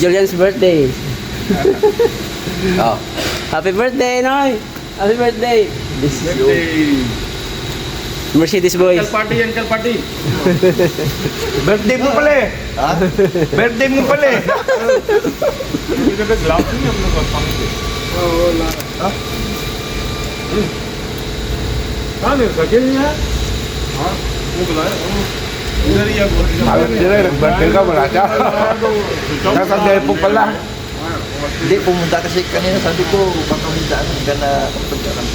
Julian's birthday. Oh. Happy birthday, Noy! Happy birthday! This is Mercedes boys. Kalpati yan, kalpati. Birthday mo pala eh. Ha? Birthday mo pala eh. Hindi ka nag-laugh niya, ano ba pangit? Oo, wala. Ha? Saan yun? Sa akin niya? Ha? Ano ba lang? Ilan niya? Alam nila, nag-birthday ka, wala siya. Nasa depo pala. Hindi, pumunta kasi kanina sabi ko, baka may daanan ka na pagkakan.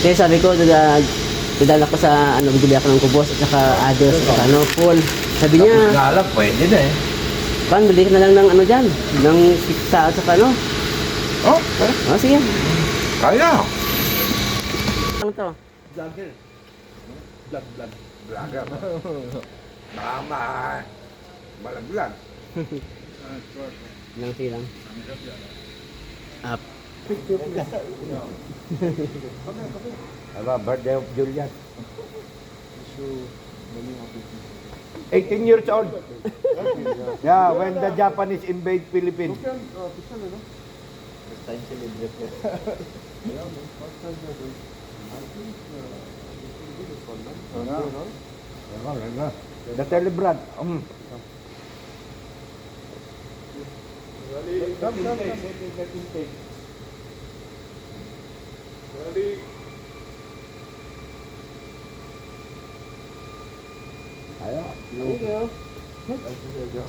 Kaya sabi ko, dadala ko sa, bibili ako ng kubos at saka ados at saka full. Sabi Tapos niya, nga lang, pwede na eh. pan, bili ka na lang ng dyan, ng pizza at saka Oh, Oh, sige. kaya. Ano to? Vlogger. Vlog. Vlogger. Baka malaglag. Ilang silang. Up. Aba, birthday of Julian. 18 years old. Yeah, when the Japanese invade Philippines. First time celebrate ko. The celebrant.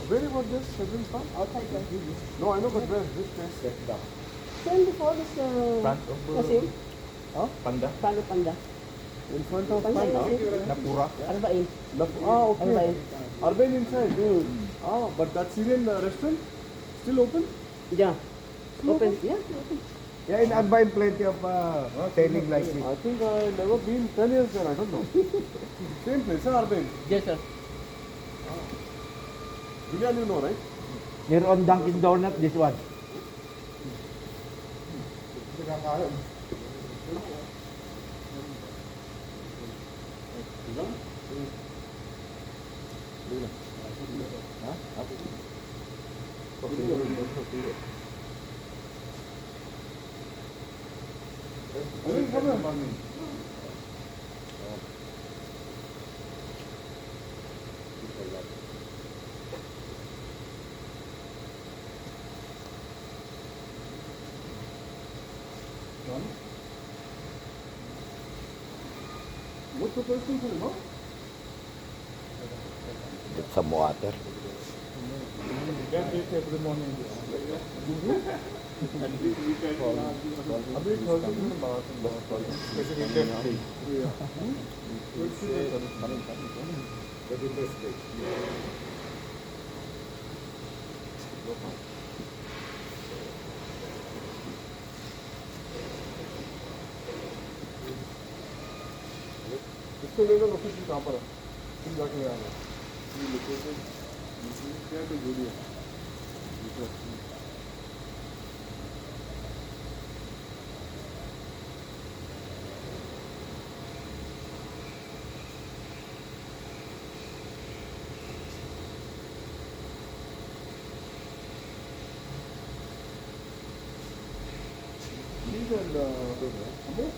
Where about this? Seven farm? Outside there. No, I know, but where? This place? Same before this, Kasim? Panda. Panda. In front of Panda, Panda? Kasim? Napura. Arbain. Okay. Urban inside. But that Syrian restaurant still open? Yeah. Open. Yeah, open. Yeah, in Albay, plenty of selling like this. I think I never been 10 years there. I don't know. Same place, huh, Urban? Yes, sir. Julian, you know, right? Here on Dunkin' Donut, this one. What's the first thing for you, no? Some water. You can take every morning. अभी थर्टी में बात इसको लेकर लोकेशन कहाँ पर है तुम जाके ले आना लोकेशन क्या तो जोड़ी है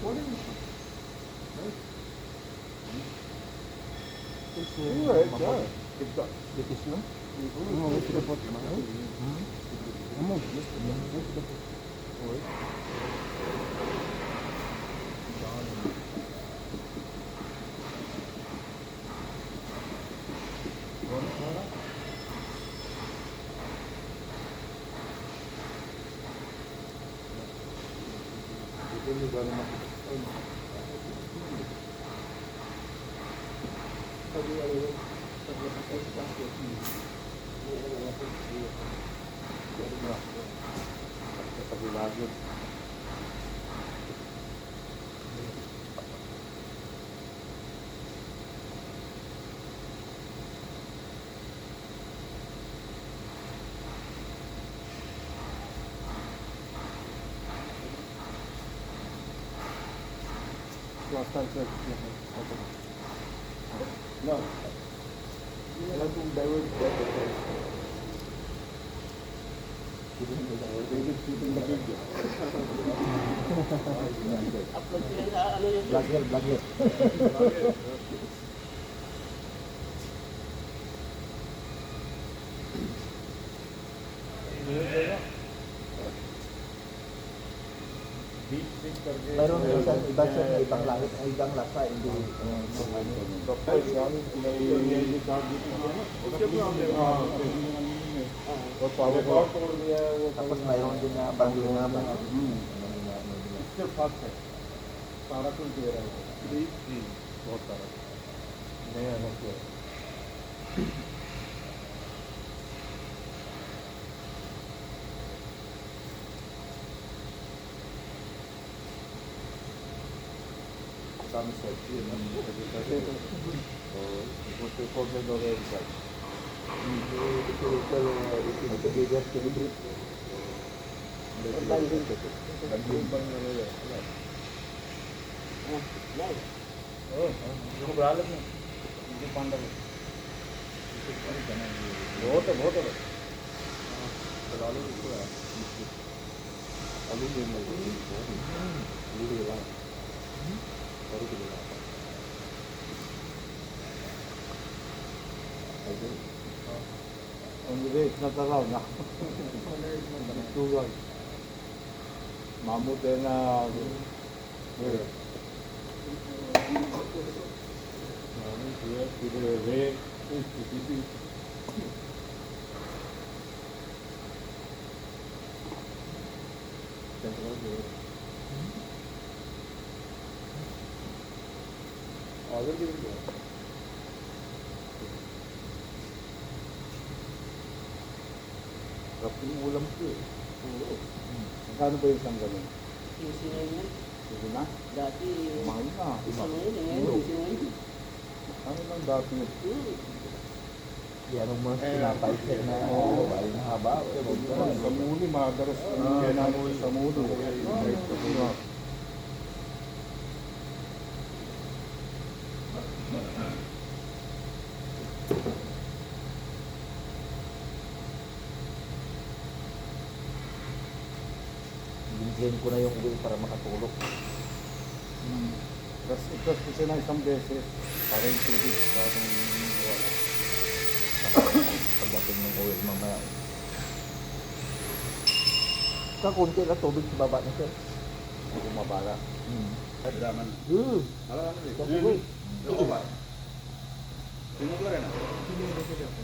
What is it? Last time, sir. No. You have to divert that. David shooting the video. Upload ko yan sa ano yun. Vlogger. Deep six करके. Mayroon din sa iba siya na ibang langit, ay ibang lasa, hindi. वो पावर तोड़ दिया है वो Tapos mayroon din na banglo na ba? इससे फास्ट है सारा कुछ दे रहा है बहुत सारा नया है Sunset, yun ang gusto ko na gawin sa ito celebrate. Hindi, इतना तलाव ना Tugal. Mamut din na Rapin ulam ko eh. Magkano ba yung isang ganun? Yung sinayin yan. Sige na? Dati, Mahal na. isa ngayon eh. Ngayon, yung sinayin. Ano lang dati yun? Yan ang mga pinapaitin na ay haba. Sa muli, madaras kaya namin sa muli. Binigyan ko na yung uwi para makatulog. Tapos kasi na isang beses, para yung tubig, parang wala. Pagdating ng uwi mamaya. Kakunti lang tubig sa baba na sir. Bumabala.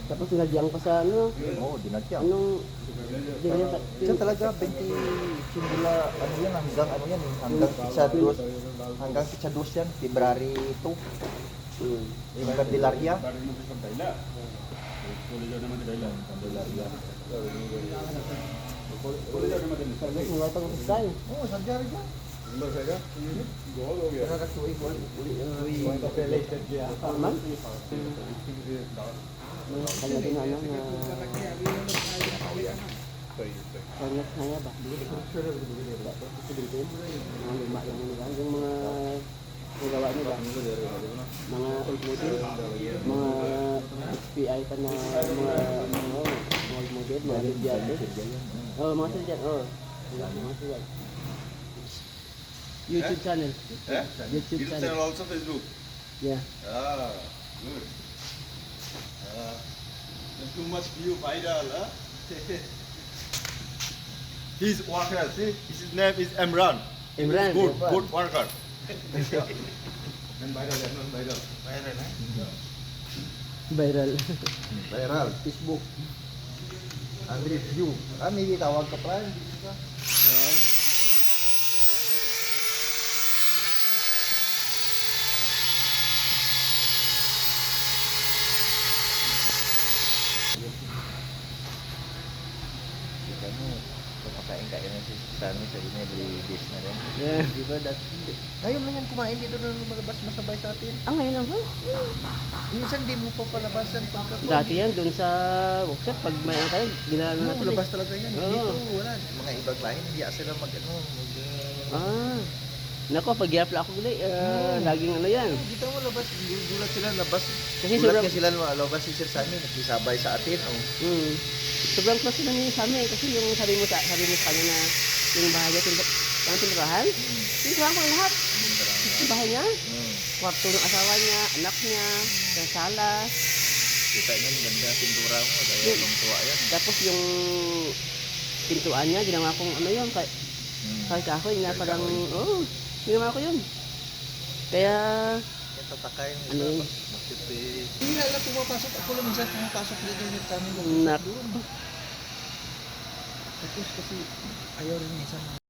Tapos sinadyan ko sa ano, Oo, dinadya. anong, Siya talaga 20 simula ano yan hanggang ano yan eh, hanggang Pichados yan February 2 yung Candelaria Candelaria tapos mga pag-usay. oo sadyari dyan nakakasuwi ko Tama? Kanya din ano na kanya kaya ba? Mga luma lang nila. Yung mga nagawa nila. Mga old model. Mga HPI pa na mga old model. Mga libyate. Oo, mga silyan. Oo. Mga silyan. YouTube channel. YouTube channel. also Facebook. Yeah. Ah, good. Too much view viral, huh? His worker, see, his name is Imran. Imran. Good worker. Viral. viral Facebook ang review may tawag ka pa Pagkain na si Sammy sa inyo, every days na rin. Yeah. Di ba? Ngayon lang yan kumain dito na lumalabas masabay sa atin. Ah, ngayon lang ba? Minsan di mo pa palabasan pagka Dati yan, dun sa workshop, pag may ano tayo, ginala no, natin. labas talaga yan. Oo. Dito wala. Mga ibang lain, hindi sila mag ano. Ah, Nako, pagyapla ako gali, laging ano yan. Dito mo labas, gulat sila labas. Kasi Gulat sobrang, ka sila labas si Sir Sammy, nagsisabay sa atin. Oh. sobrang close na niya sa amin. Kasi yung sabi mo sa kanya na yung bahay niya, yung tinirahan, tinirahan ko lahat. Yung bahay niya, kwarto ng asawa niya, anak niya, yung sala. Kita niyo, ganda pintura mo, kaya itong tuwa yan. Tapos yung pintuan niya, ginawa kong ano yun, kahit kahoy na parang, ginawa ko yun. Kaya, Yan tatakay mo. ano yun, Hindi na lang pumapasok. Ako lang minsan pumapasok dito yung kami. nak, Tapos kasi ayaw rin minsan.